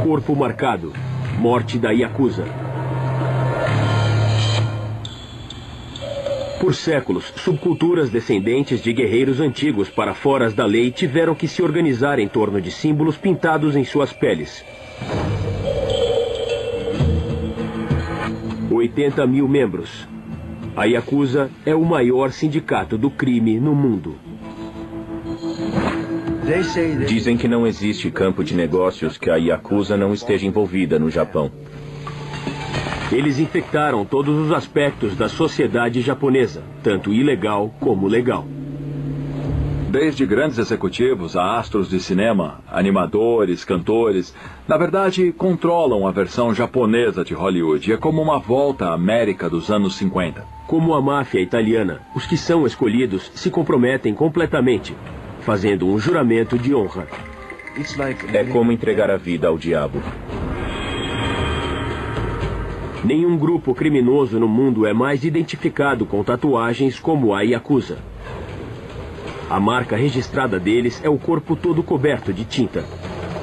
Corpo marcado. Morte da Yakuza. Por séculos, subculturas descendentes de guerreiros antigos paraforas da lei tiveram que se organizar em torno de símbolos pintados em suas peles. 80 mil membros. A Yakuza é o maior sindicato do crime no mundo. Dizem que não existe campo de negócios que a Yakuza não esteja envolvida no Japão. Eles infectaram todos os aspectos da sociedade japonesa, tanto ilegal como legal. Desde grandes executivos a astros de cinema, animadores, cantores, na verdade, controlam a versão japonesa de Hollywood. É como uma volta à América dos anos 50. Como a máfia italiana, os que são escolhidos se comprometem completamente, fazendo um juramento de honra. É como entregar a vida ao diabo. Nenhum grupo criminoso no mundo é mais identificado com tatuagens como a Yakuza. A marca registrada deles é o corpo todo coberto de tinta.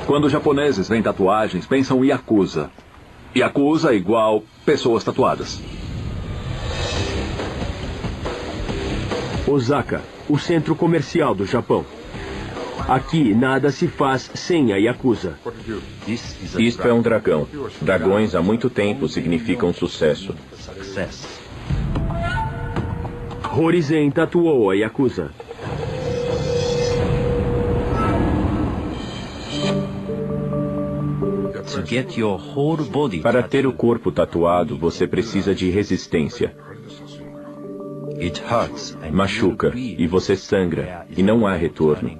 Quando os japoneses veem tatuagens, pensam em Yakuza. Yakuza igual pessoas tatuadas. Osaka, o centro comercial do Japão. Aqui nada se faz sem a Yakuza. Isto é um dragão. Dragões há muito tempo significam sucesso. Horizen tatuou a Yakuza. Para ter o corpo tatuado, você precisa de resistência. Machuca e você sangra e não há retorno.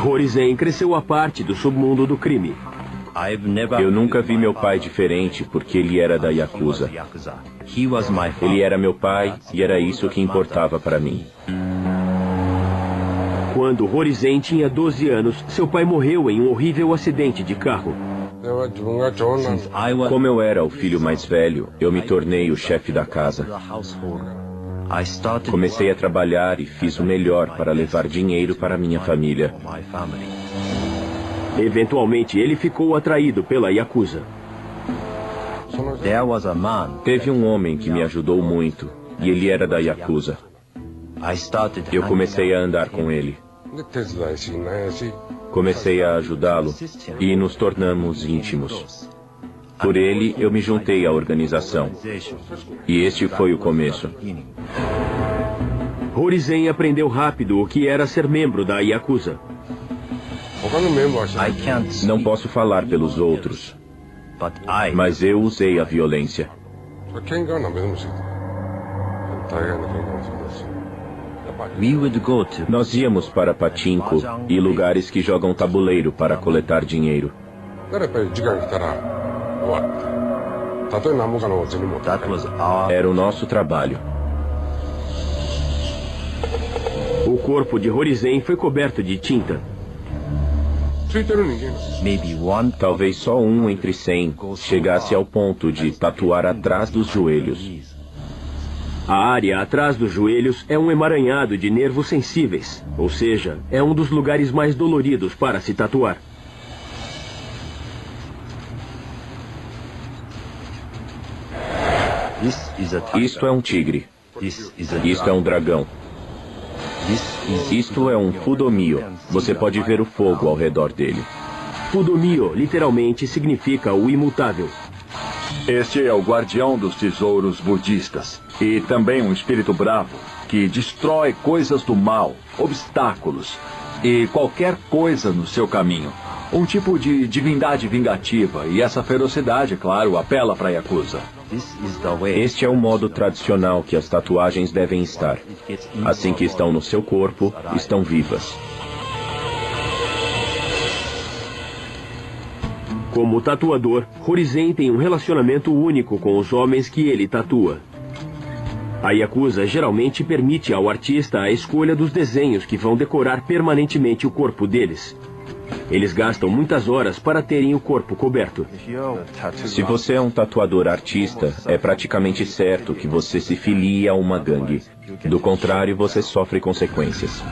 Horizen cresceu à parte do submundo do crime. Eu nunca vi meu pai diferente porque ele era da Yakuza. Ele era meu pai e era isso que importava para mim. Quando Horizen tinha 12 anos, seu pai morreu em um horrível acidente de carro. Como eu era o filho mais velho, eu me tornei o chefe da casa. Comecei a trabalhar e fiz o melhor para levar dinheiro para minha família. Eventualmente, ele ficou atraído pela Yakuza. Teve um homem que me ajudou muito, e ele era da Yakuza. Eu comecei a andar com ele. Comecei a ajudá-lo e nos tornamos íntimos. Por ele, eu me juntei à organização. E este foi o começo. Horizen aprendeu rápido o que era ser membro da Yakuza. Não posso falar pelos outros, mas eu usei a violência. Nós íamos para pachinko e lugares que jogam tabuleiro para coletar dinheiro. Era o nosso trabalho. O corpo de Horizen foi coberto de tinta. Talvez só um entre 100 chegasse ao ponto de tatuar atrás dos joelhos. A área atrás dos joelhos é um emaranhado de nervos sensíveis, ou seja, é um dos lugares mais doloridos para se tatuar. Isto é um tigre. Isto é um dragão. Isto é um fudomio. Você pode ver o fogo ao redor dele. Fudomio literalmente significa o imutável. Este é o guardião dos tesouros budistas. E também um espírito bravo, que destrói coisas do mal, obstáculos e qualquer coisa no seu caminho. Um tipo de divindade vingativa, e essa ferocidade, claro, apela para a Yakuza. Este é o modo tradicional que as tatuagens devem estar. Assim que estão no seu corpo, estão vivas. Como tatuador, Horizen tem um relacionamento único com os homens que ele tatua. A Yakuza geralmente permite ao artista a escolha dos desenhos que vão decorar permanentemente o corpo deles. Eles gastam muitas horas para terem o corpo coberto. Se você é um tatuador artista, é praticamente certo que você se filia a uma gangue. Do contrário, você sofre consequências.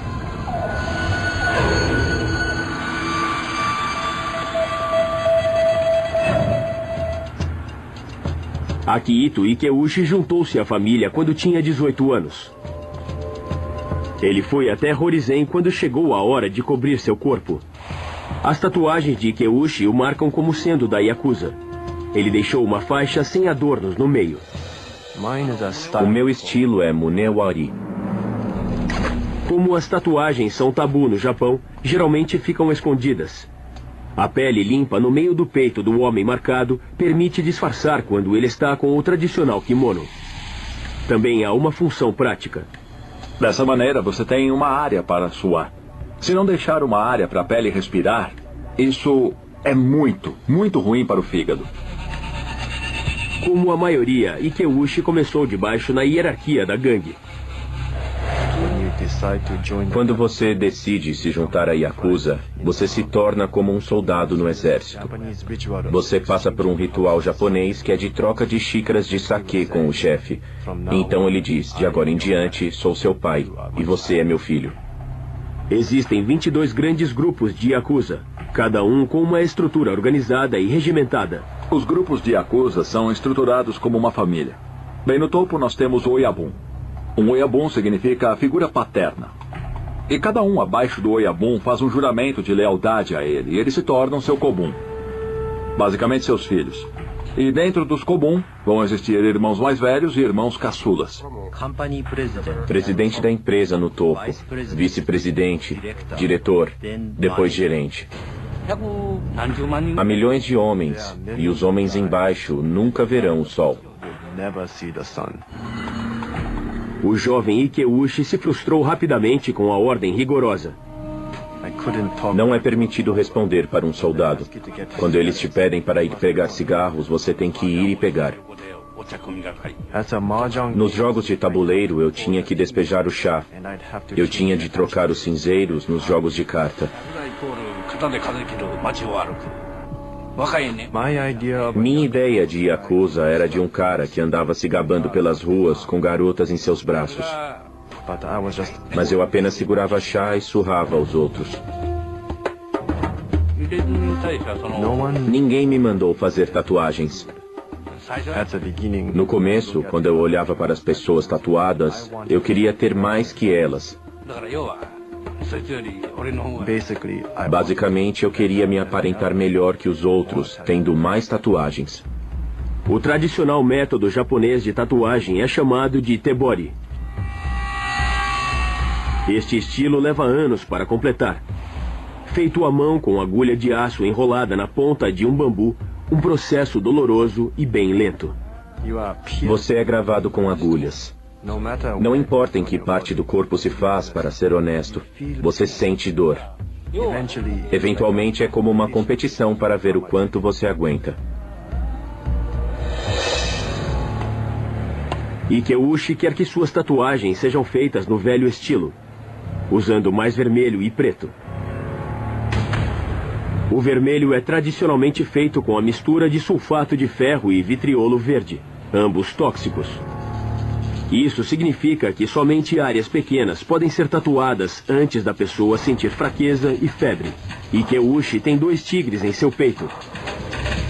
Akihito Ikeuchi juntou-se à família quando tinha 18 anos. Ele foi até Horizen quando chegou a hora de cobrir seu corpo. As tatuagens de Ikeuchi o marcam como sendo da Yakuza. Ele deixou uma faixa sem adornos no meio. O meu estilo é Munewari. Como as tatuagens são tabu no Japão, geralmente ficam escondidas. A pele limpa no meio do peito do homem marcado permite disfarçar quando ele está com o tradicional kimono. Também há uma função prática. Dessa maneira, você tem uma área para suar. Se não deixar uma área para a pele respirar, isso é muito, muito ruim para o fígado. Como a maioria, Ikeuchi começou de baixo na hierarquia da gangue. Quando você decide se juntar à Yakuza, você se torna como um soldado no exército. Você passa por um ritual japonês que é de troca de xícaras de sake com o chefe. Então ele diz, de agora em diante, sou seu pai, e você é meu filho. Existem 22 grandes grupos de Yakuza, cada um com uma estrutura organizada e regimentada. Os grupos de Yakuza são estruturados como uma família. Bem no topo nós temos o Oyabun. Um Oyabun significa a figura paterna. E cada um abaixo do Oyabun faz um juramento de lealdade a ele, e eles se tornam seu Kobun. Basicamente seus filhos. E dentro dos Kobun vão existir irmãos mais velhos e irmãos caçulas. Presidente da empresa no topo, vice-presidente, diretor, depois gerente. Há milhões de homens, e os homens embaixo nunca verão o sol. O jovem Ikeuchi se frustrou rapidamente com a ordem rigorosa. Não é permitido responder para um soldado. Quando eles te pedem para ir pegar cigarros, você tem que ir e pegar. Nos jogos de tabuleiro, eu tinha que despejar o chá. Eu tinha de trocar os cinzeiros nos jogos de carta. Minha ideia de Yakuza era de um cara que andava se gabando pelas ruas com garotas em seus braços. Mas eu apenas segurava chá e surrava aos outros. Ninguém me mandou fazer tatuagens. No começo, quando eu olhava para as pessoas tatuadas, eu queria ter mais que elas. Basicamente, eu queria me aparentar melhor que os outros, tendo mais tatuagens. O tradicional método japonês de tatuagem é chamado de tebori. Este estilo leva anos para completar. Feito à mão com agulha de aço enrolada na ponta de um bambu, um processo doloroso e bem lento. Você é gravado com agulhas. Não importa em que parte do corpo se faz, para ser honesto, você sente dor. Eventualmente é como uma competição para ver o quanto você aguenta. Ikeuchi quer que suas tatuagens sejam feitas no velho estilo, usando mais vermelho e preto. O vermelho é tradicionalmente feito com a mistura de sulfato de ferro e vitriolo verde, ambos tóxicos. Isso significa que somente áreas pequenas podem ser tatuadas antes da pessoa sentir fraqueza e febre. Ikeuchi tem 2 tigres em seu peito.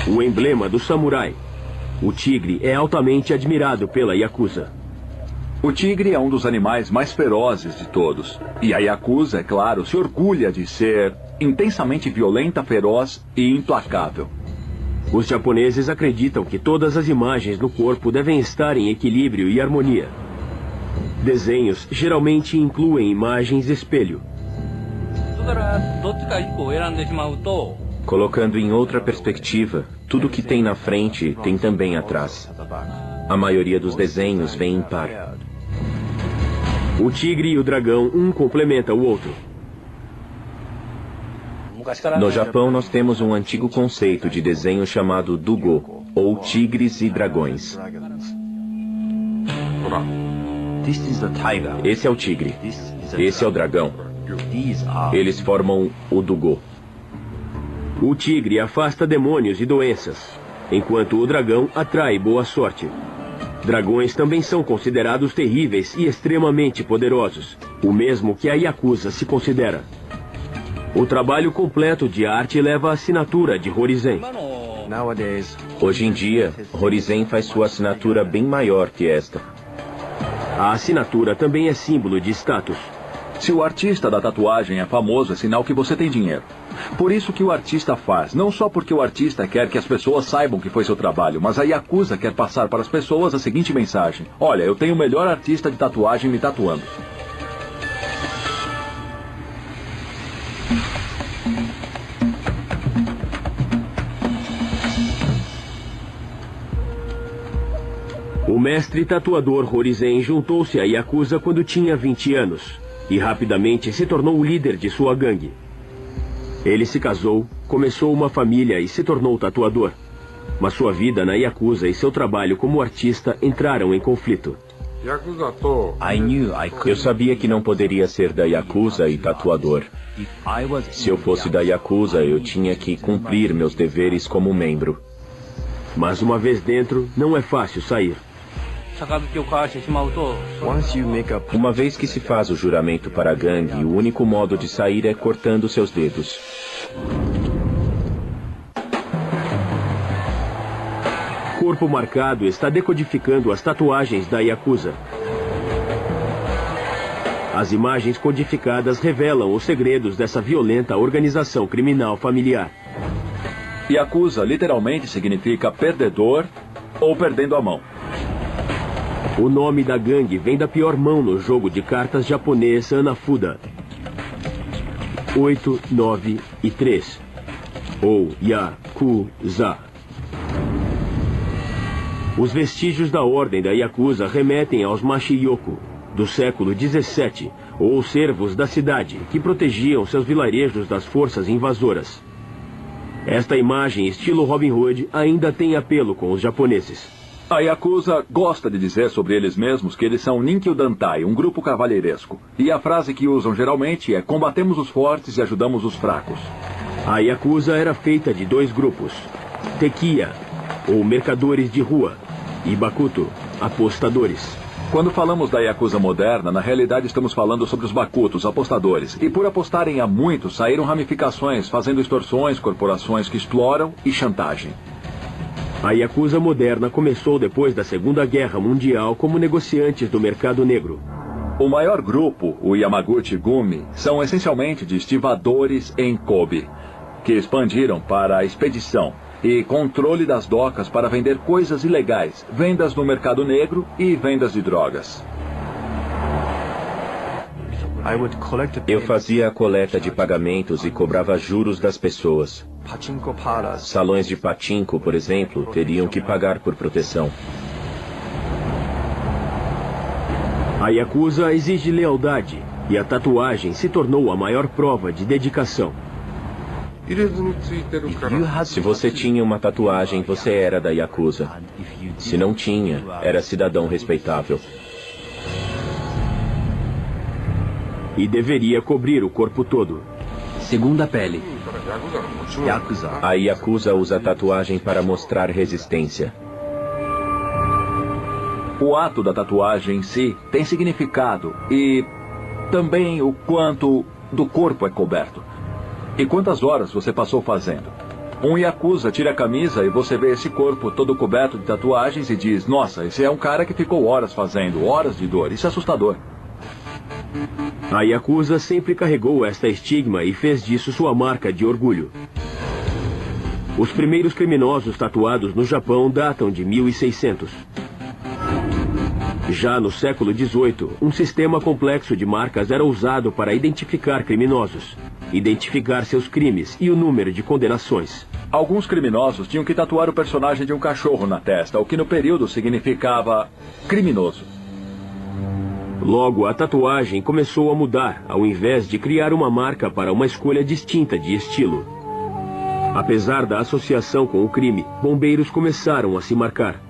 O emblema do samurai. O tigre é altamente admirado pela Yakuza. O tigre é um dos animais mais ferozes de todos. E a Yakuza, é claro, se orgulha de ser intensamente violenta, feroz e implacável. Os japoneses acreditam que todas as imagens no corpo devem estar em equilíbrio e harmonia. Desenhos geralmente incluem imagens espelho. Colocando em outra perspectiva, tudo que tem na frente tem também atrás. A maioria dos desenhos vem em par. O tigre e o dragão, um complementa o outro. No Japão, nós temos um antigo conceito de desenho chamado Dugo, ou tigres e dragões. Esse é o tigre. Esse é o dragão. Eles formam o Dugo. O tigre afasta demônios e doenças, enquanto o dragão atrai boa sorte. Dragões também são considerados terríveis e extremamente poderosos, o mesmo que a Yakuza se considera. O trabalho completo de arte leva a assinatura de Horizen. Hoje em dia, Horizen faz sua assinatura bem maior que esta. A assinatura também é símbolo de status. Se o artista da tatuagem é famoso, é sinal que você tem dinheiro. Por isso que o artista faz, não só porque o artista quer que as pessoas saibam que foi seu trabalho, mas a Yakuza quer passar para as pessoas a seguinte mensagem: olha, eu tenho o melhor artista de tatuagem me tatuando. O mestre tatuador Horizen juntou-se à Yakuza quando tinha 20 anos e rapidamente se tornou o líder de sua gangue. Ele se casou, começou uma família e se tornou tatuador. Mas sua vida na Yakuza e seu trabalho como artista entraram em conflito. Eu sabia que não poderia ser da Yakuza e tatuador. Se eu fosse da Yakuza, eu tinha que cumprir meus deveres como membro. Mas uma vez dentro, não é fácil sair. Uma vez que se faz o juramento para a gangue, o único modo de sair é cortando seus dedos. Corpo Marcado está decodificando as tatuagens da Yakuza. As imagens codificadas revelam os segredos dessa violenta organização criminal familiar. Yakuza literalmente significa perdedor ou perdendo a mão. O nome da gangue vem da pior mão no jogo de cartas japonês Hanafuda. 8, 9 e 3. Ou Yakuza. Os vestígios da ordem da Yakuza remetem aos Machiyoku, do século 17, ou servos da cidade, que protegiam seus vilarejos das forças invasoras. Esta imagem, estilo Robin Hood, ainda tem apelo com os japoneses. A Yakuza gosta de dizer sobre eles mesmos que eles são Ninkyu Dantai, um grupo cavalheiresco. E a frase que usam geralmente é: combatemos os fortes e ajudamos os fracos. A Yakuza era feita de dois grupos: Tekiya, ou mercadores de rua, e Bakuto, apostadores. Quando falamos da Yakuza moderna, na realidade estamos falando sobre os Bakutos, apostadores. E por apostarem há muito, saíram ramificações, fazendo extorsões, corporações que exploram e chantagem. A Yakuza moderna começou depois da Segunda Guerra Mundial como negociantes do mercado negro. O maior grupo, o Yamaguchi Gumi, são essencialmente de estivadores em Kobe, que expandiram para a expedição e controle das docas para vender coisas ilegais, vendas no mercado negro e vendas de drogas. Eu fazia a coleta de pagamentos e cobrava juros das pessoas. Salões de pachinko, por exemplo, teriam que pagar por proteção. A Yakuza exige lealdade e a tatuagem se tornou a maior prova de dedicação. Se você tinha uma tatuagem, você era da Yakuza. Se não tinha, era cidadão respeitável. E deveria cobrir o corpo todo. Segunda pele. Yakuza. A Yakuza usa a tatuagem para mostrar resistência. O ato da tatuagem em si tem significado e também o quanto do corpo é coberto. E quantas horas você passou fazendo. Um Yakuza tira a camisa e você vê esse corpo todo coberto de tatuagens e diz: nossa, esse é um cara que ficou horas fazendo, horas de dor. Isso é assustador. A Yakuza sempre carregou esta estigma e fez disso sua marca de orgulho. Os primeiros criminosos tatuados no Japão datam de 1600. Já no século XVIII, um sistema complexo de marcas era usado para identificar criminosos, identificar seus crimes e o número de condenações. Alguns criminosos tinham que tatuar o personagem de um cachorro na testa, o que no período significava criminoso. Logo, a tatuagem começou a mudar, ao invés de criar uma marca para uma escolha distinta de estilo. Apesar da associação com o crime, bombeiros começaram a se marcar.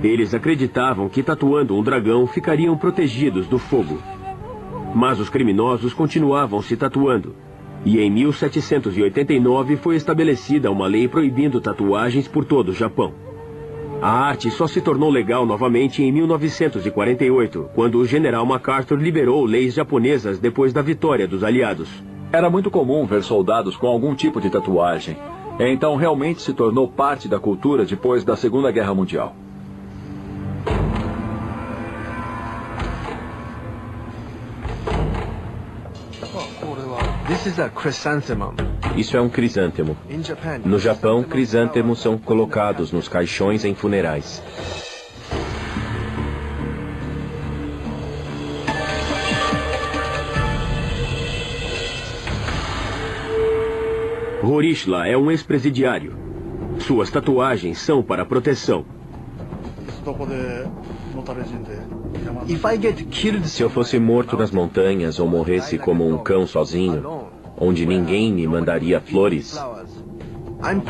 Eles acreditavam que tatuando um dragão ficariam protegidos do fogo. Mas os criminosos continuavam se tatuando. E em 1789 foi estabelecida uma lei proibindo tatuagens por todo o Japão. A arte só se tornou legal novamente em 1948, quando o general MacArthur liberou leis japonesas depois da vitória dos aliados. Era muito comum ver soldados com algum tipo de tatuagem. Então realmente se tornou parte da cultura depois da Segunda Guerra Mundial. Isso é um crisântemo. No Japão, crisântemos são colocados nos caixões em funerais. Horishla é um ex-presidiário. Suas tatuagens são para proteção. Se eu fosse morto nas montanhas ou morresse como um cão sozinho, onde ninguém me mandaria flores,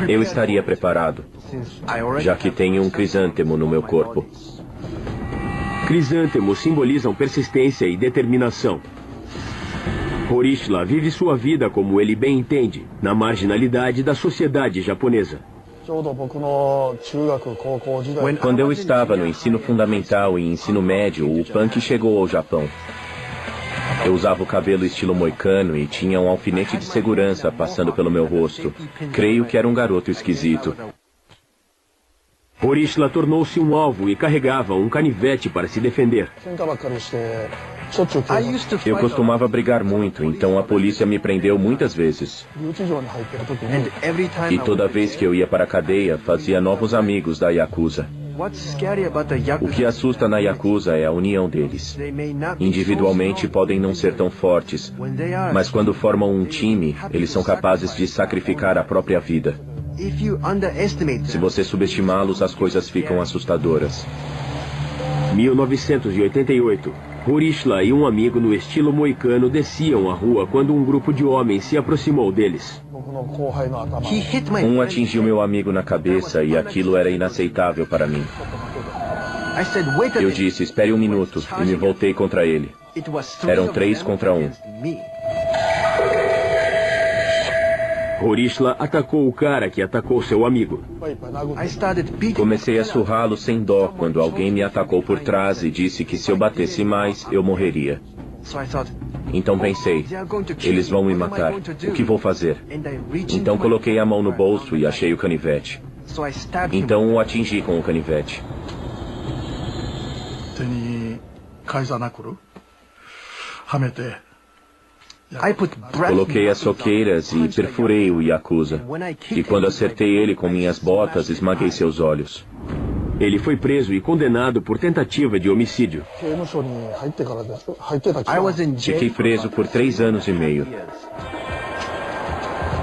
eu estaria preparado, já que tenho um crisântemo no meu corpo. Crisântemos simbolizam persistência e determinação. Horishla vive sua vida como ele bem entende, na marginalidade da sociedade japonesa. Quando eu estava no ensino fundamental e ensino médio, o punk chegou ao Japão. Eu usava o cabelo estilo moicano e tinha um alfinete de segurança passando pelo meu rosto. Creio que era um garoto esquisito. Horishla tornou-se um alvo e carregava um canivete para se defender. Eu costumava brigar muito, então a polícia me prendeu muitas vezes. E toda vez que eu ia para a cadeia, fazia novos amigos da Yakuza. O que assusta na Yakuza é a união deles. Individualmente podem não ser tão fortes, mas quando formam um time, eles são capazes de sacrificar a própria vida. Se você subestimá-los, as coisas ficam assustadoras. 1988. Horishla e um amigo no estilo moicano desciam a rua quando um grupo de homens se aproximou deles. Um atingiu meu amigo na cabeça e aquilo era inaceitável para mim. Eu disse, espere um minuto, e me voltei contra ele. Eram 3 contra 1. Horishla atacou o cara que atacou seu amigo. Comecei a surrá-lo sem dó quando alguém me atacou por trás e disse que se eu batesse mais, eu morreria. Então pensei, eles vão me matar. O que vou fazer? Então coloquei a mão no bolso e achei o canivete. Então o atingi com o canivete. Coloquei as soqueiras e perfurei o Yakuza. E quando acertei ele com minhas botas, esmaguei seus olhos. Ele foi preso e condenado por tentativa de homicídio. Fiquei preso por 3 anos e meio.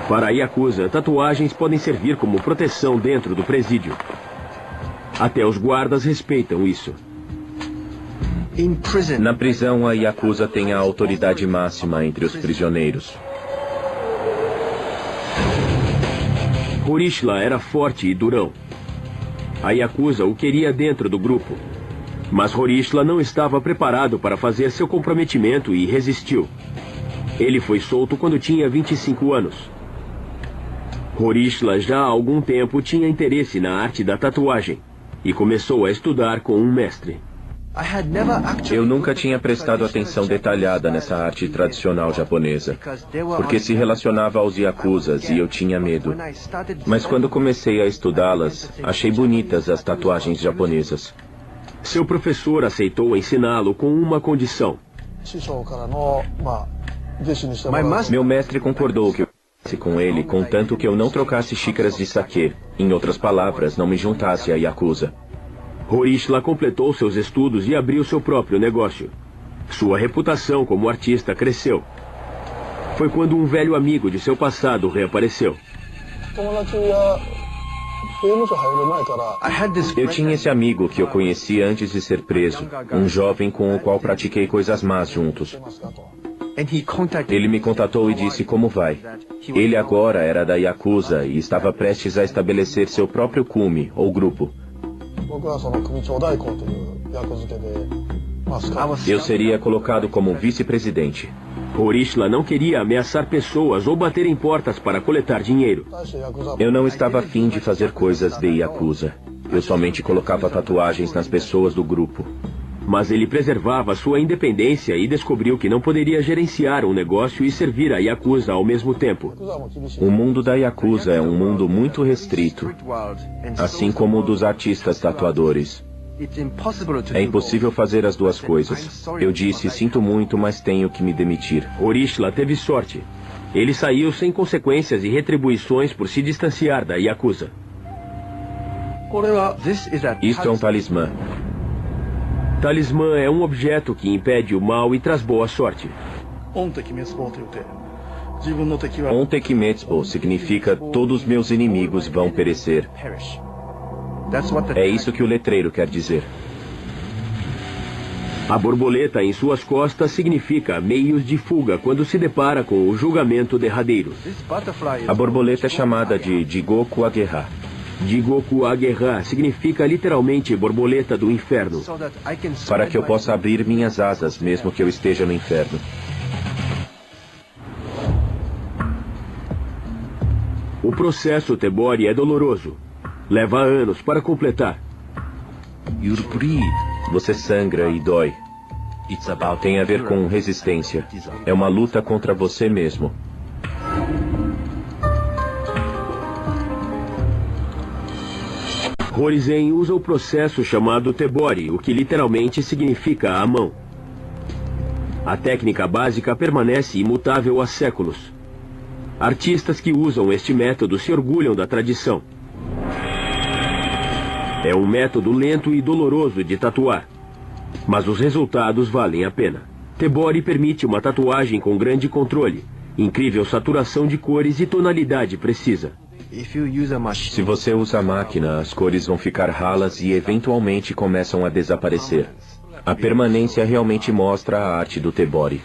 Para a Yakuza, tatuagens podem servir como proteção dentro do presídio. Até os guardas respeitam isso. Na prisão, a Yakuza tem a autoridade máxima entre os prisioneiros. Horishla era forte e durão. A Yakuza o queria dentro do grupo. Mas Horishla não estava preparado para fazer seu comprometimento e resistiu. Ele foi solto quando tinha 25 anos. Horishla já há algum tempo tinha interesse na arte da tatuagem e começou a estudar com um mestre. Eu nunca tinha prestado atenção detalhada nessa arte tradicional japonesa, porque se relacionava aos Yakuzas e eu tinha medo. Mas quando comecei a estudá-las, achei bonitas as tatuagens japonesas. Seu professor aceitou ensiná-lo com uma condição. Meu mestre concordou que eu fosse com ele, contanto que eu não trocasse xícaras de saquê. Em outras palavras, não me juntasse à Yakuza. Horishla completou seus estudos e abriu seu próprio negócio. Sua reputação como artista cresceu. Foi quando um velho amigo de seu passado reapareceu. Eu tinha esse amigo que eu conheci antes de ser preso, um jovem com o qual pratiquei coisas más juntos. Ele me contatou e disse como vai. Ele agora era da Yakuza e estava prestes a estabelecer seu próprio kume, ou grupo. Eu seria colocado como vice-presidente. Horishla não queria ameaçar pessoas ou bater em portas para coletar dinheiro. Eu não estava afim de fazer coisas de Yakuza. Eu somente colocava tatuagens nas pessoas do grupo. Mas ele preservava sua independência e descobriu que não poderia gerenciar um negócio e servir a Yakuza ao mesmo tempo. O mundo da Yakuza é um mundo muito restrito, assim como o dos artistas tatuadores. É impossível fazer as duas coisas. Eu disse, sinto muito, mas tenho que me demitir. Horishla teve sorte. Ele saiu sem consequências e retribuições por se distanciar da Yakuza. Isto é um talismã. Talismã é um objeto que impede o mal e traz boa sorte. Ontekimetsbo significa todos meus inimigos vão perecer. É isso que o letreiro quer dizer. A borboleta em suas costas significa meios de fuga quando se depara com o julgamento derradeiro. A borboleta é chamada de Jigoku Ageha. Jigoku Ageha significa literalmente borboleta do inferno. Para que eu possa abrir minhas asas, mesmo que eu esteja no inferno. O processo Tebori é doloroso. Leva anos para completar. Você sangra e dói. Tem a ver com resistência. É uma luta contra você mesmo. Horizen usa o processo chamado Tebori, o que literalmente significa a mão. A técnica básica permanece imutável há séculos. Artistas que usam este método se orgulham da tradição. É um método lento e doloroso de tatuar, mas os resultados valem a pena. Tebori permite uma tatuagem com grande controle, incrível saturação de cores e tonalidade precisa. Se você usa a máquina, as cores vão ficar ralas e eventualmente começam a desaparecer. A permanência realmente mostra a arte do Tebori.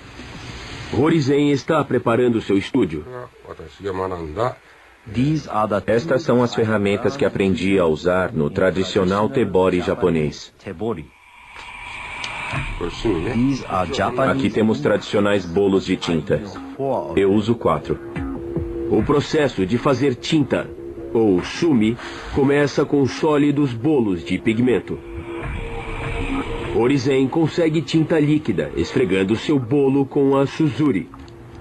Horizen está preparando seu estúdio. Estas são as ferramentas que aprendi a usar no tradicional Tebori japonês. Aqui temos tradicionais bolos de tinta. Eu uso 4. O processo de fazer tinta, ou sumi, começa com sólidos bolos de pigmento. Horizen consegue tinta líquida, esfregando seu bolo com a suzuri,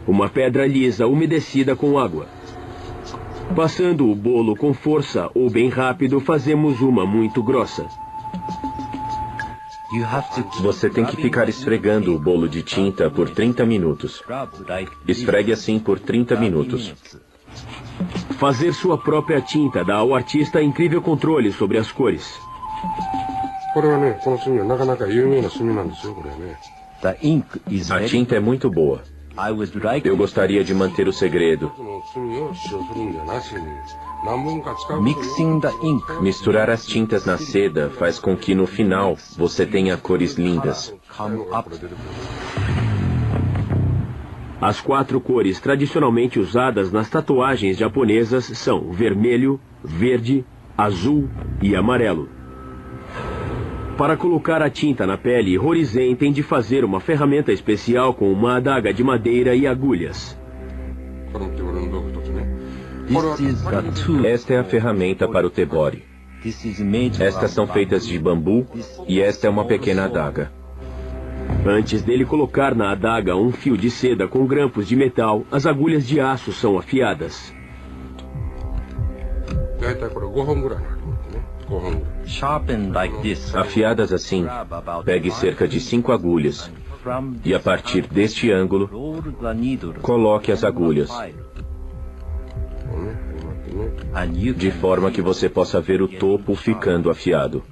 uma pedra lisa umedecida com água. Passando o bolo com força ou bem rápido, fazemos uma muito grossa. Você tem que ficar esfregando o bolo de tinta por 30 minutos. Esfregue assim por 30 minutos. Fazer sua própria tinta dá ao artista incrível controle sobre as cores. A tinta é muito boa. Eu gostaria de manter o segredo. Misturar as tintas na seda faz com que no final você tenha cores lindas. As 4 cores tradicionalmente usadas nas tatuagens japonesas são vermelho, verde, azul e amarelo. Para colocar a tinta na pele, Horizen tem de fazer uma ferramenta especial com uma adaga de madeira e agulhas. Esta é a ferramenta para o Tebori. Estas são feitas de bambu e esta é uma pequena adaga. Antes dele colocar na adaga um fio de seda com grampos de metal, as agulhas de aço são afiadas. Afiadas assim, pegue cerca de 5 agulhas e a partir deste ângulo, coloque as agulhas, de forma que você possa ver o topo ficando afiado.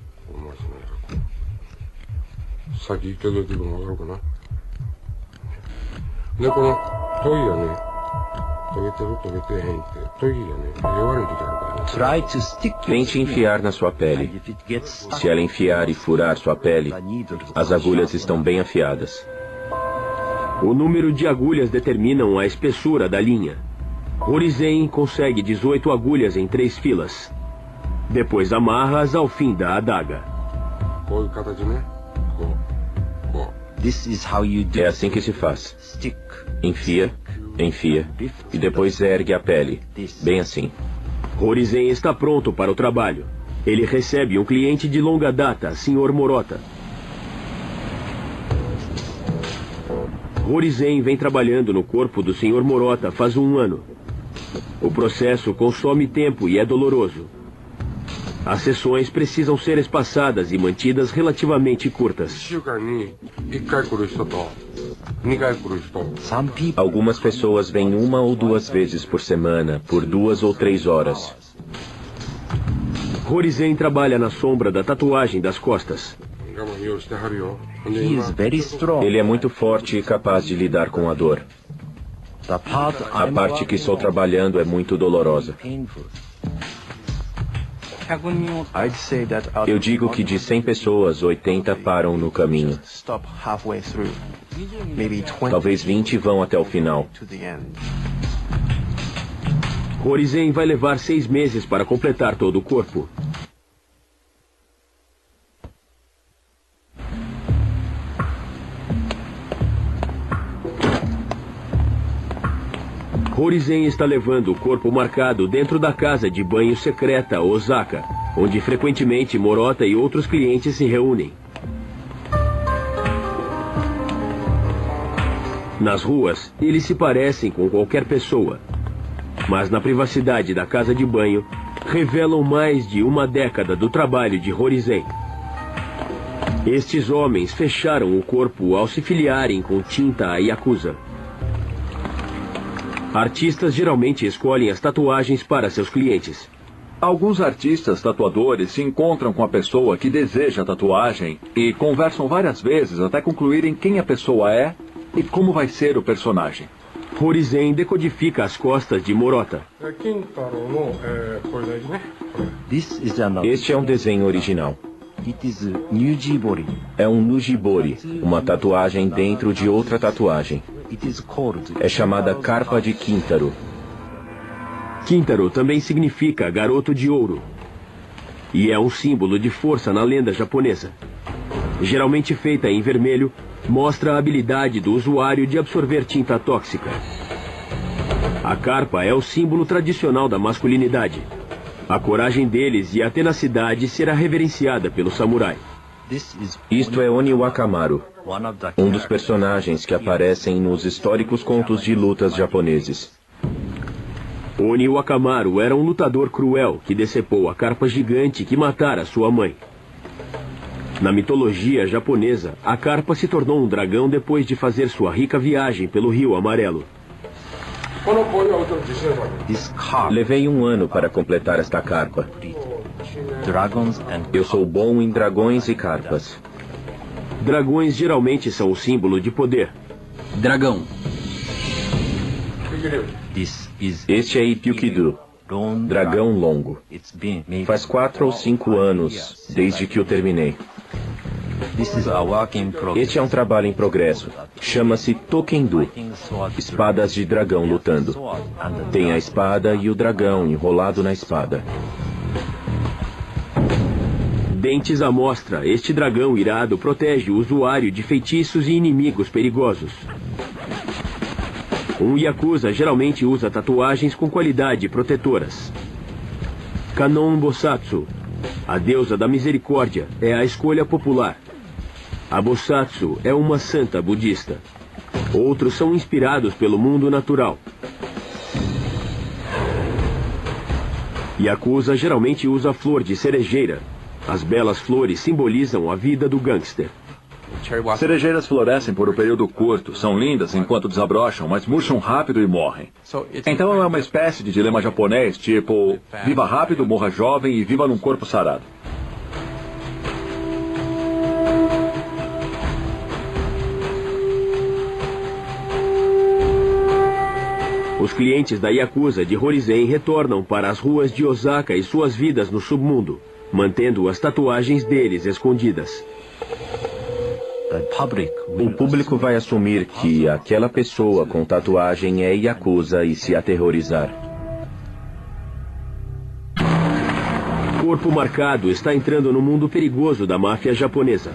Tente enfiar na sua pele. Se ela enfiar e furar sua pele, as agulhas estão bem afiadas. O número de agulhas determinam a espessura da linha. Horizen consegue 18 agulhas em 3 filas. Depois amarra-as ao fim da adaga. É assim que se faz. Enfia, enfia, e depois ergue a pele. Bem assim. Horizen está pronto para o trabalho. Ele recebe um cliente de longa data, Sr. Morota. Horizen vem trabalhando no corpo do Sr. Morota faz 1 ano. O processo consome tempo e é doloroso. As sessões precisam ser espaçadas e mantidas relativamente curtas. Algumas pessoas vêm 1 ou 2 vezes por semana, por 2 ou 3 horas. Horizen trabalha na sombra da tatuagem das costas. He is very strong. Ele é muito forte e capaz de lidar com a dor. A parte que estou trabalhando é muito dolorosa. I'd say that Eu digo que de 100 pessoas, 80 param no caminho. stop halfway through. Maybe 20 Talvez 20 vão até o final. to the end. Horizen vai levar 6 meses para completar todo o corpo. Horizen está levando o corpo marcado dentro da casa de banho secreta Osaka, onde frequentemente Morota e outros clientes se reúnem. Nas ruas, eles se parecem com qualquer pessoa, mas na privacidade da casa de banho, revelam mais de 1 década do trabalho de Horizen. Estes homens fecharam o corpo ao se filiarem com tinta a Yakuza. Artistas geralmente escolhem as tatuagens para seus clientes. Alguns artistas tatuadores se encontram com a pessoa que deseja a tatuagem e conversam várias vezes até concluírem quem a pessoa é e como vai ser o personagem. Horizen decodifica as costas de Morota. This is an Este é um desenho original. It is Nujibori. É um Nujibori, uma tatuagem dentro de outra tatuagem. It is called É chamada Carpa de Quintaro. Quintaro também significa garoto de ouro. E é um símbolo de força na lenda japonesa. Geralmente feita em vermelho, mostra a habilidade do usuário de absorver tinta tóxica. A carpa é o símbolo tradicional da masculinidade. A coragem deles e a tenacidade será reverenciada pelo samurai. This is Isto é Oni Wakamaru, one of the um dos personagens que aparecem nos históricos contos de lutas japoneses. Oni Wakamaru era um lutador cruel que decepou a carpa gigante que matara sua mãe. Na mitologia japonesa, a carpa se tornou um dragão depois de fazer sua rica viagem pelo Rio Amarelo. this carp Levei 1 ano para completar esta carpa. dragons and Eu sou bom em dragões e carpas. Dragões geralmente são o símbolo de poder. dragão. This is Este é Ipyukido, Lone dragão longo. It's been maybe Faz 4 ou 5 anos desde que o terminei. This is a work in progress. Este é um trabalho em progresso. Chama-se Tokendo, espadas de dragão lutando. Tem a espada e o dragão enrolado na espada. Dentes à mostra, este dragão irado protege o usuário de feitiços e inimigos perigosos. Um Yakuza geralmente usa tatuagens com qualidade protetoras. Kanon Bosatsu, a deusa da misericórdia, é a escolha popular. A Bosatsu é uma santa budista. Outros são inspirados pelo mundo natural. Yakuza geralmente usa flor de cerejeira. As belas flores simbolizam a vida do gangster. Cerejeiras florescem por um período curto, são lindas enquanto desabrocham, mas murcham rápido e morrem. Então é uma espécie de dilema japonês, tipo, viva rápido, morra jovem e viva num corpo sarado. Os clientes da Yakuza de Horizen retornam para as ruas de Osaka e suas vidas no submundo, mantendo as tatuagens deles escondidas. O público vai assumir que aquela pessoa com tatuagem é Yakuza e se aterrorizar. Corpo marcado está entrando no mundo perigoso da máfia japonesa.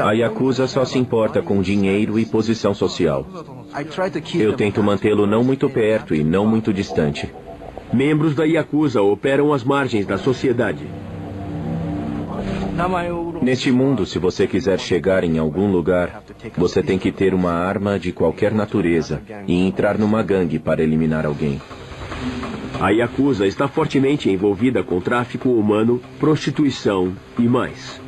A Yakuza só se importa com dinheiro e posição social. Eu tento mantê-lo não muito perto e não muito distante. Membros da Yakuza operam às margens da sociedade. Neste mundo, se você quiser chegar em algum lugar, você tem que ter uma arma de qualquer natureza e entrar numa gangue para eliminar alguém. A Yakuza está fortemente envolvida com tráfico humano, prostituição e mais.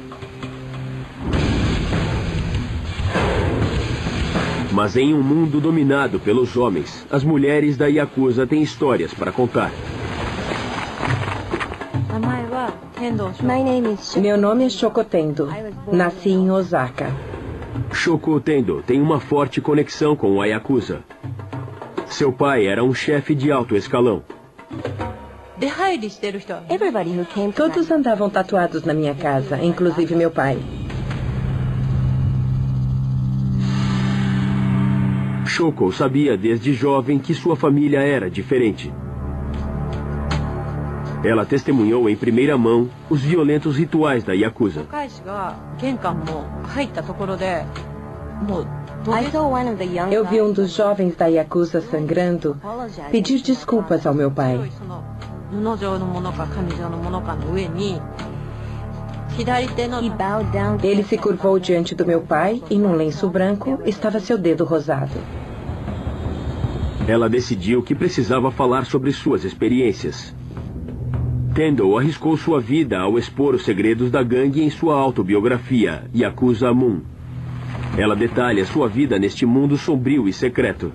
Mas em um mundo dominado pelos homens, as mulheres da Yakuza têm histórias para contar. Meu nome é Shoko Tendo. Nasci em Osaka. Shoko Tendo tem uma forte conexão com a Yakuza. Seu pai era um chefe de alto escalão. Todos andavam tatuados na minha casa, inclusive meu pai. Shoko sabia desde jovem que sua família era diferente. Ela testemunhou em primeira mão os violentos rituais da Yakuza. Eu vi um dos jovens da Yakuza sangrando pedir desculpas ao meu pai. Ele se curvou diante do meu pai e num lenço branco estava seu dedo rosado. Ela decidiu que precisava falar sobre suas experiências. Tendo arriscou sua vida ao expor os segredos da gangue em sua autobiografia, Yakuza Moon. Ela detalha sua vida neste mundo sombrio e secreto.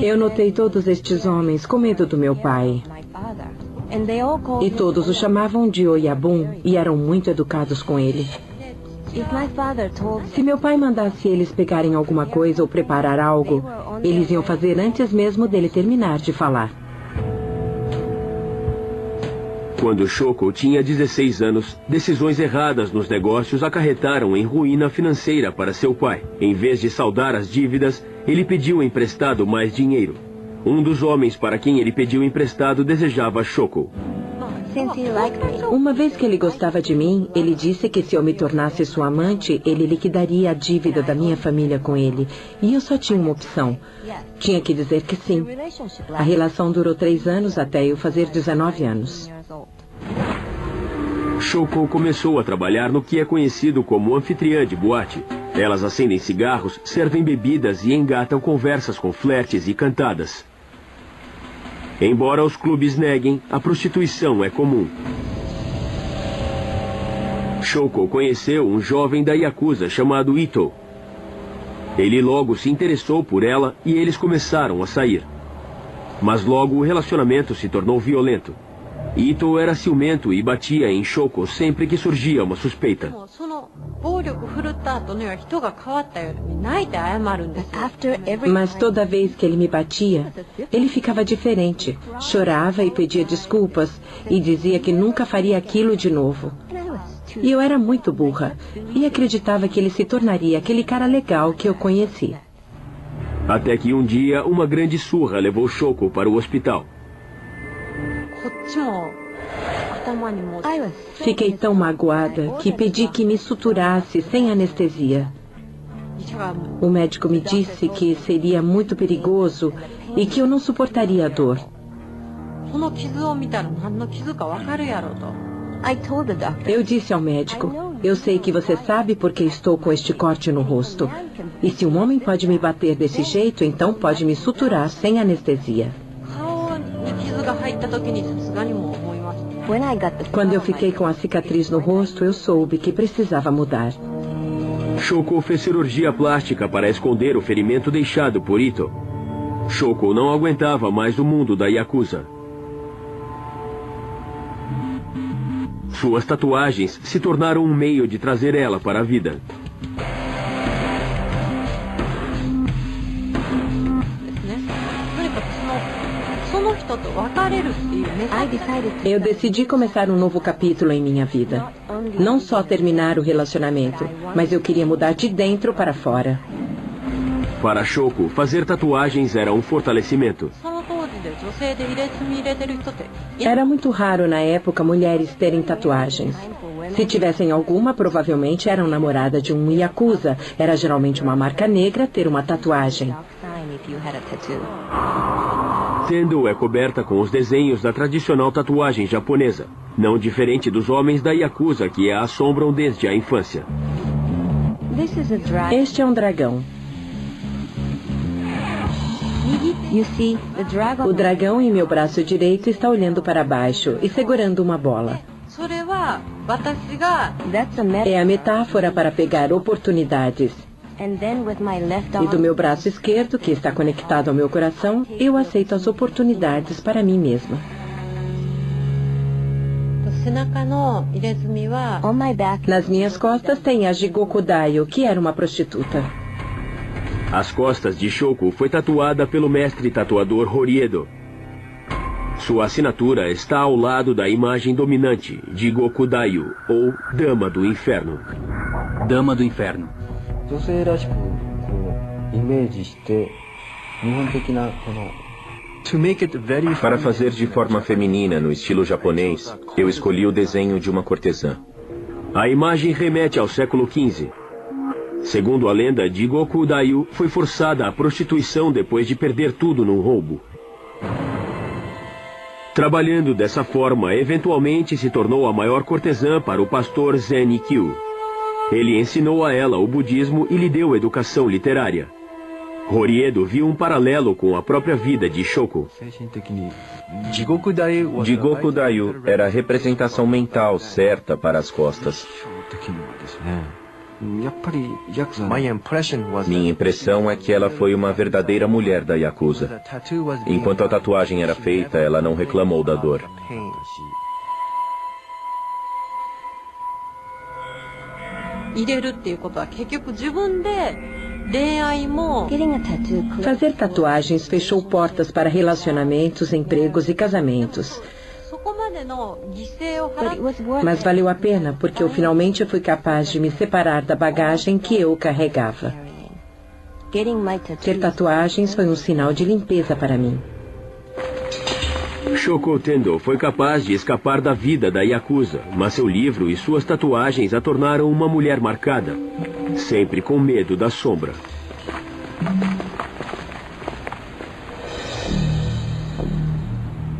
Eu notei todos estes homens com medo do meu pai. E todos o chamavam de Oyabun e eram muito educados com ele. Se meu pai mandasse eles pegarem alguma coisa ou preparar algo, eles iam fazer antes mesmo dele terminar de falar. Quando Shoko tinha 16 anos, decisões erradas nos negócios acarretaram em ruína financeira para seu pai. Em vez de saldar as dívidas, ele pediu emprestado mais dinheiro. Um dos homens para quem ele pediu emprestado desejava Shoko. Uma vez que ele gostava de mim, ele disse que se eu me tornasse sua amante, ele liquidaria a dívida da minha família com ele. E eu só tinha uma opção. Tinha que dizer que sim. A relação durou 3 anos até eu fazer 19 anos. Shoko começou a trabalhar no que é conhecido como anfitriã de boate. Elas acendem cigarros, servem bebidas e engatam conversas com flertes e cantadas. Embora os clubes neguem, a prostituição é comum. Shoko conheceu um jovem da Yakuza chamado Ito. Ele logo se interessou por ela e eles começaram a sair. Mas logo o relacionamento se tornou violento. Ito era ciumento e batia em Shoko sempre que surgia uma suspeita. Mas toda vez que ele me batia, ele ficava diferente. Chorava e pedia desculpas e dizia que nunca faria aquilo de novo. E eu era muito burra e acreditava que ele se tornaria aquele cara legal que eu conheci. Até que um dia uma grande surra levou Shoko para o hospital. Fiquei tão magoada que pedi que me suturasse sem anestesia. O médico me disse que seria muito perigoso e que eu não suportaria a dor. Eu disse ao médico, eu sei que você sabe porque estou com este corte no rosto. E se um homem pode me bater desse jeito, então pode me suturar sem anestesia. Quando eu fiquei com a cicatriz no rosto, eu soube que precisava mudar. Shoko fez cirurgia plástica para esconder o ferimento deixado por Ito. Shoko não aguentava mais o mundo da Yakuza. Suas tatuagens se tornaram um meio de trazer ela para a vida. Eu decidi começar um novo capítulo em minha vida. Não só terminar o relacionamento, mas eu queria mudar de dentro para fora. Para Shoko, fazer tatuagens era um fortalecimento. Era muito raro na época mulheres terem tatuagens. Se tivessem alguma, provavelmente eram namorada de um yakuza. Era geralmente uma marca negra ter uma tatuagem. Tendo é coberta com os desenhos da tradicional tatuagem japonesa, não diferente dos homens da Yakuza que a assombram desde a infância. Este é um dragão. O dragão em meu braço direito está olhando para baixo e segurando uma bola. É a metáfora para pegar oportunidades. E do meu braço esquerdo, que está conectado ao meu coração, eu aceito as oportunidades para mim mesma. Nas minhas costas tem a Jigoku Daio, que era uma prostituta. As costas de Shoko foi tatuada pelo mestre tatuador Horiedo. Sua assinatura está ao lado da imagem dominante de Jigoku Daio, ou Dama do Inferno. Dama do Inferno. Para fazer de forma feminina, no estilo japonês, eu escolhi o desenho de uma cortesã. A imagem remete ao século XV. Segundo a lenda, Jigoku Daio foi forçada à prostituição depois de perder tudo num roubo. Trabalhando dessa forma, eventualmente se tornou a maior cortesã para o pastor Zen Ikkyu. Ele ensinou a ela o budismo e lhe deu educação literária. Horiedo viu um paralelo com a própria vida de Shoko. Jigoku Daio era a representação mental certa para as costas. Minha impressão é que ela foi uma verdadeira mulher da Yakuza. Enquanto a tatuagem era feita, ela não reclamou da dor. Fazer tatuagens fechou portas para relacionamentos, empregos e casamentos. Mas valeu a pena, porque eu finalmente fui capaz de me separar da bagagem que eu carregava. Ter tatuagens foi um sinal de limpeza para mim. Shoko Tendo foi capaz de escapar da vida da Yakuza, mas seu livro e suas tatuagens a tornaram uma mulher marcada, sempre com medo da sombra.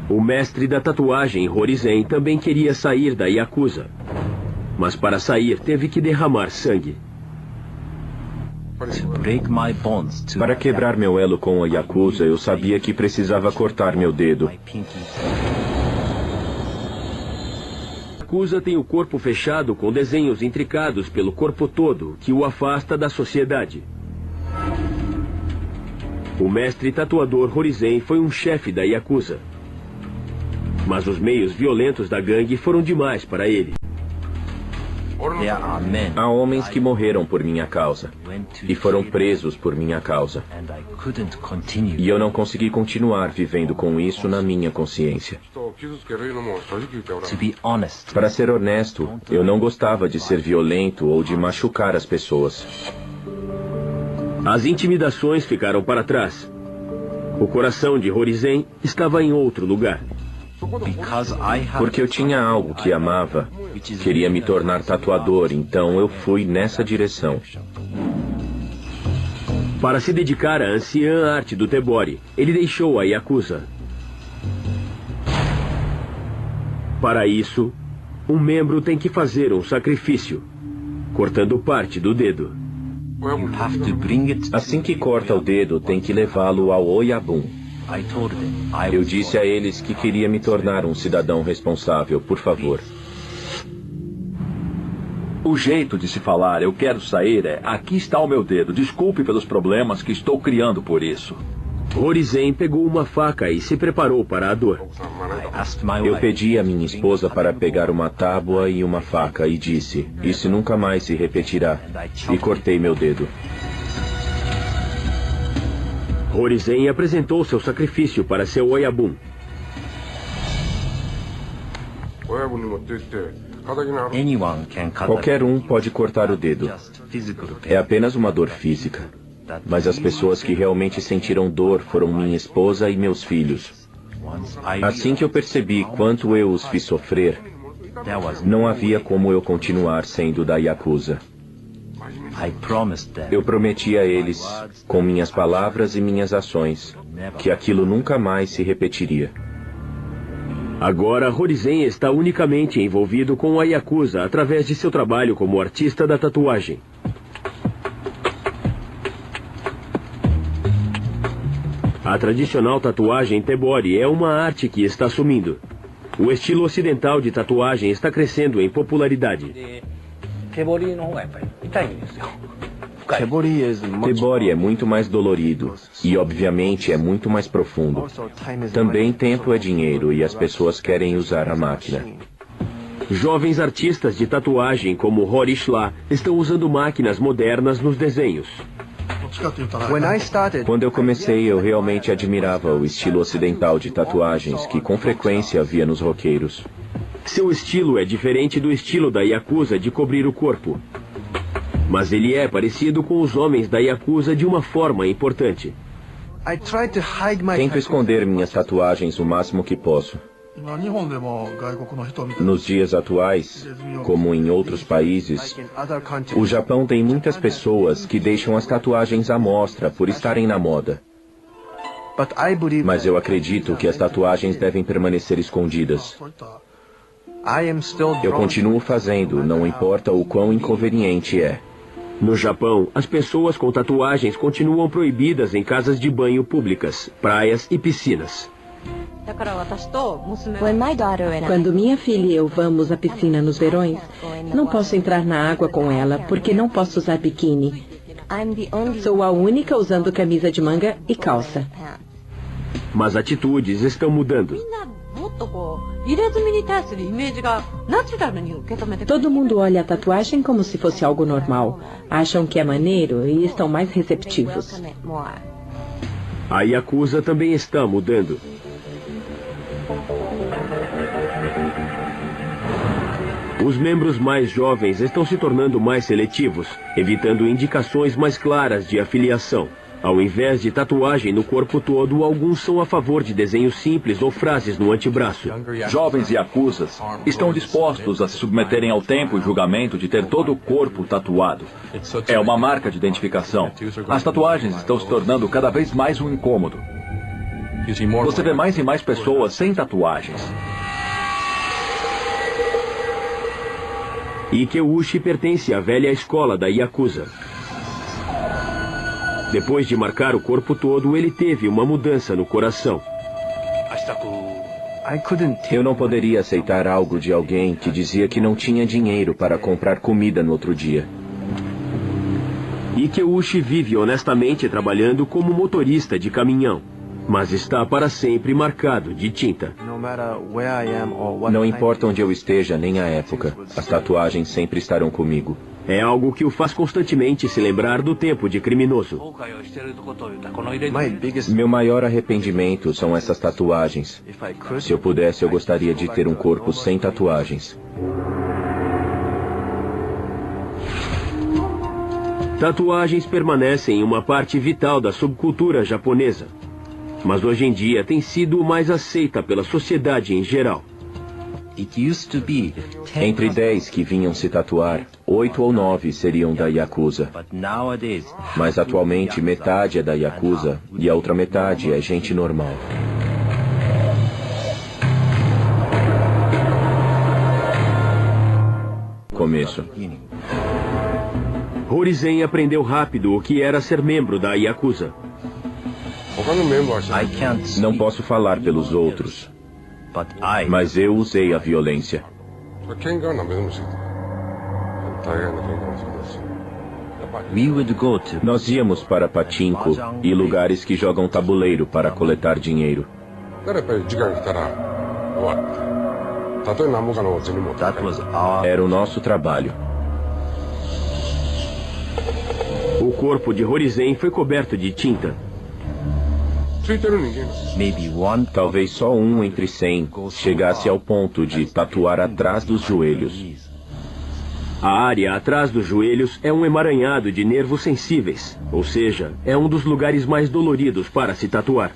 O mestre da tatuagem, Horizen, também queria sair da Yakuza. Mas para sair, teve que derramar sangue. Para quebrar meu elo com a Yakuza, eu sabia que precisava cortar meu dedo. A Yakuza tem o corpo fechado com desenhos intricados pelo corpo todo, que o afasta da sociedade. O mestre tatuador Horizen foi um chefe da Yakuza. Mas os meios violentos da gangue foram demais para ele. Há homens que morreram por minha causa e foram presos por minha causa. E eu não consegui continuar vivendo com isso na minha consciência. Para ser honesto, eu não gostava de ser violento ou de machucar as pessoas. As intimidações ficaram para trás. O coração de Horizen estava em outro lugar. Porque eu tinha algo que amava, queria me tornar tatuador, então eu fui nessa direção. Para se dedicar à anciã arte do Tebori, ele deixou a Yakuza. Para isso, um membro tem que fazer um sacrifício, cortando parte do dedo. Assim que corta o dedo, tem que levá-lo ao Oyabun. Eu disse a eles que queria me tornar um cidadão responsável, por favor. O jeito de se falar, eu quero sair, é: aqui está o meu dedo, desculpe pelos problemas que estou criando por isso. Horizen pegou uma faca e se preparou para a dor. Eu pedi à minha esposa para pegar uma tábua e uma faca e disse: isso nunca mais se repetirá. E cortei meu dedo. Horizen apresentou seu sacrifício para seu Oyabun. Qualquer um pode cortar o dedo. É apenas uma dor física. Mas as pessoas que realmente sentiram dor foram minha esposa e meus filhos. Assim que eu percebi quanto eu os fiz sofrer, não havia como eu continuar sendo da Yakuza. Eu prometi a eles, com minhas palavras e minhas ações, que aquilo nunca mais se repetiria. Agora, Horizen está unicamente envolvido com a Yakuza através de seu trabalho como artista da tatuagem. A tradicional tatuagem Tebori é uma arte que está sumindo. O estilo ocidental de tatuagem está crescendo em popularidade. Tebori é muito mais dolorido e, obviamente, é muito mais profundo. Também tempo é dinheiro e as pessoas querem usar a máquina. Jovens artistas de tatuagem como Hori Shla estão usando máquinas modernas nos desenhos. Quando eu comecei, eu realmente admirava o estilo ocidental de tatuagens que com frequência havia nos roqueiros. Seu estilo é diferente do estilo da Yakuza de cobrir o corpo. Mas ele é parecido com os homens da Yakuza de uma forma importante. Tento esconder minhas tatuagens o máximo que posso. Nos dias atuais, como em outros países, o Japão tem muitas pessoas que deixam as tatuagens à mostra por estarem na moda. Mas eu acredito que as tatuagens devem permanecer escondidas. Eu continuo fazendo, não importa o quão inconveniente é. No Japão, as pessoas com tatuagens continuam proibidas em casas de banho públicas, praias e piscinas. Quando minha filha e eu vamos à piscina nos verões, não posso entrar na água com ela, porque não posso usar biquíni. Sou a única usando camisa de manga e calça. Mas atitudes estão mudando. Todo mundo olha a tatuagem como se fosse algo normal. Acham que é maneiro e estão mais receptivos. A Yakuza também está mudando. Os membros mais jovens estão se tornando mais seletivos, evitando indicações mais claras de afiliação. Ao invés de tatuagem no corpo todo, alguns são a favor de desenhos simples ou frases no antebraço. Jovens Yakuzas estão dispostos a se submeterem ao tempo e julgamento de ter todo o corpo tatuado. É uma marca de identificação. As tatuagens estão se tornando cada vez mais um incômodo. Você vê mais e mais pessoas sem tatuagens. Ikeuchi pertence à velha escola da Yakuza. Depois de marcar o corpo todo, ele teve uma mudança no coração. Eu não poderia aceitar algo de alguém que dizia que não tinha dinheiro para comprar comida no outro dia. Ikeuchi vive honestamente trabalhando como motorista de caminhão, mas está para sempre marcado de tinta. Não importa onde eu esteja, nem a época, as tatuagens sempre estarão comigo. É algo que o faz constantemente se lembrar do tempo de criminoso. Meu maior arrependimento são essas tatuagens. Se eu pudesse, eu gostaria de ter um corpo sem tatuagens. Tatuagens permanecem uma parte vital da subcultura japonesa, mas hoje em dia tem sido mais aceita pela sociedade em geral. Entre 10 que vinham se tatuar, 8 ou 9 seriam da Yakuza. Mas atualmente metade é da Yakuza e a outra metade é gente normal. Começo. Horizen aprendeu rápido o que era ser membro da Yakuza. Não posso falar pelos outros, mas eu usei a violência. Nós íamos para pachinko e lugares que jogam tabuleiro para coletar dinheiro. Era o nosso trabalho. O corpo de Horizen foi coberto de tinta. Talvez só um entre 100 chegasse ao ponto de tatuar atrás dos joelhos. A área atrás dos joelhos é um emaranhado de nervos sensíveis, ou seja, é um dos lugares mais doloridos para se tatuar.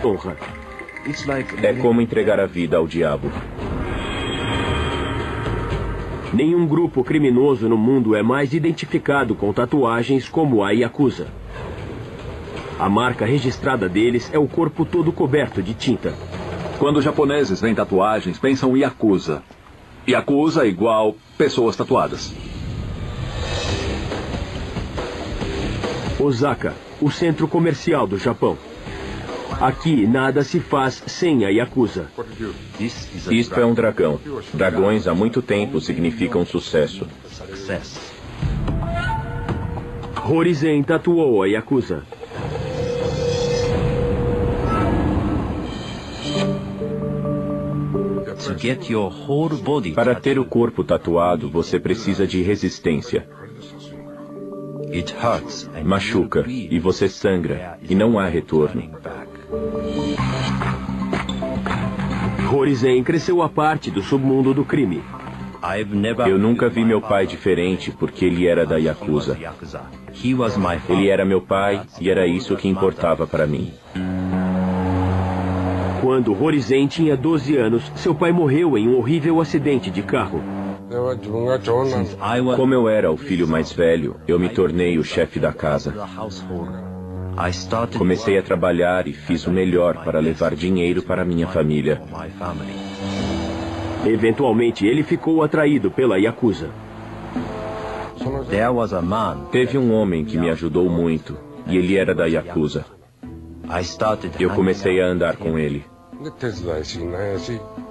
Honra. É como entregar a vida ao diabo. Nenhum grupo criminoso no mundo é mais identificado com tatuagens como a Yakuza. A marca registrada deles é o corpo todo coberto de tinta. Quando os japoneses veem tatuagens, pensam em Yakuza. Yakuza igual pessoas tatuadas. Osaka, o centro comercial do Japão. Aqui nada se faz sem a Yakuza. Isto é um dragão. Dragões há muito tempo significam sucesso. Horizen tatuou a Yakuza. Para ter o corpo tatuado, você precisa de resistência. Machuca e você sangra e não há retorno. Horizen cresceu à parte do submundo do crime. Eu nunca vi meu pai diferente porque ele era da Yakuza. Ele era meu pai e era isso que importava para mim. Quando Horizen tinha 12 anos, seu pai morreu em um horrível acidente de carro. Como eu era o filho mais velho, eu me tornei o chefe da casa. Comecei a trabalhar e fiz o melhor para levar dinheiro para minha família. Eventualmente, ele ficou atraído pela Yakuza. Teve um homem que me ajudou muito, e ele era da Yakuza. Eu comecei a andar com ele.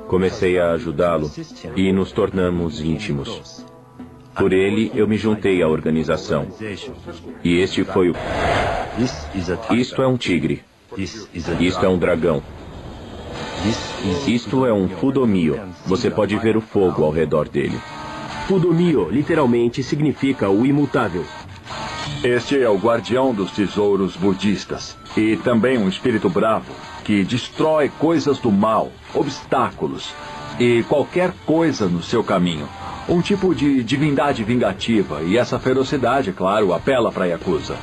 Comecei a ajudá-lo e nos tornamos íntimos. Por ele, eu me juntei à organização. E este foi o... Isto é um tigre. Isto é um dragão. Isto é um fudomio. Você pode ver o fogo ao redor dele. Fudomio literalmente significa o imutável. Este é o guardião dos tesouros budistas. E também um espírito bravo que destrói coisas do mal, obstáculos e qualquer coisa no seu caminho. Um tipo de divindade vingativa, e essa ferocidade, claro, apela para a Yakuza.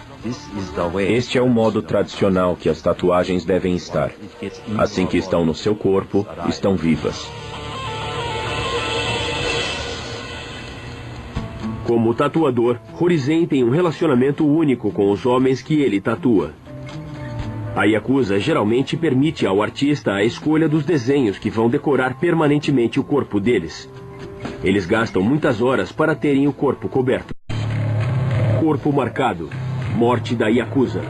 Este é o modo tradicional que as tatuagens devem estar. Assim que estão no seu corpo, estão vivas. Como tatuador, Horizen tem um relacionamento único com os homens que ele tatua. A Yakuza geralmente permite ao artista a escolha dos desenhos que vão decorar permanentemente o corpo deles. Eles gastam muitas horas para terem o corpo coberto. Corpo marcado. Morte da Yakuza.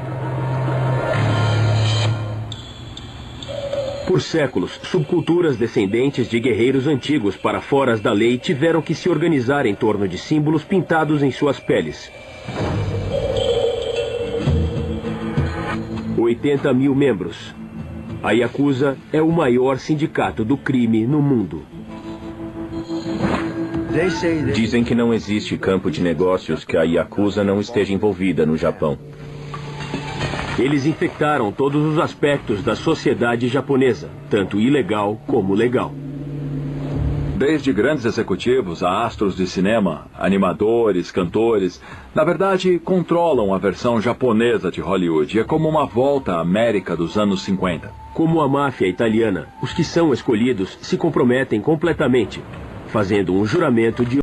Por séculos, subculturas descendentes de guerreiros antigos para fora da lei tiveram que se organizar em torno de símbolos pintados em suas peles. 80 mil membros. A Yakuza é o maior sindicato do crime no mundo. Dizem que não existe campo de negócios que a Yakuza não esteja envolvida no Japão. Eles infectaram todos os aspectos da sociedade japonesa, tanto ilegal como legal. Desde grandes executivos a astros de cinema, animadores, cantores, na verdade, controlam a versão japonesa de Hollywood. É como uma volta à América dos anos 50. Como a máfia italiana, os que são escolhidos se comprometem completamente, fazendo um juramento de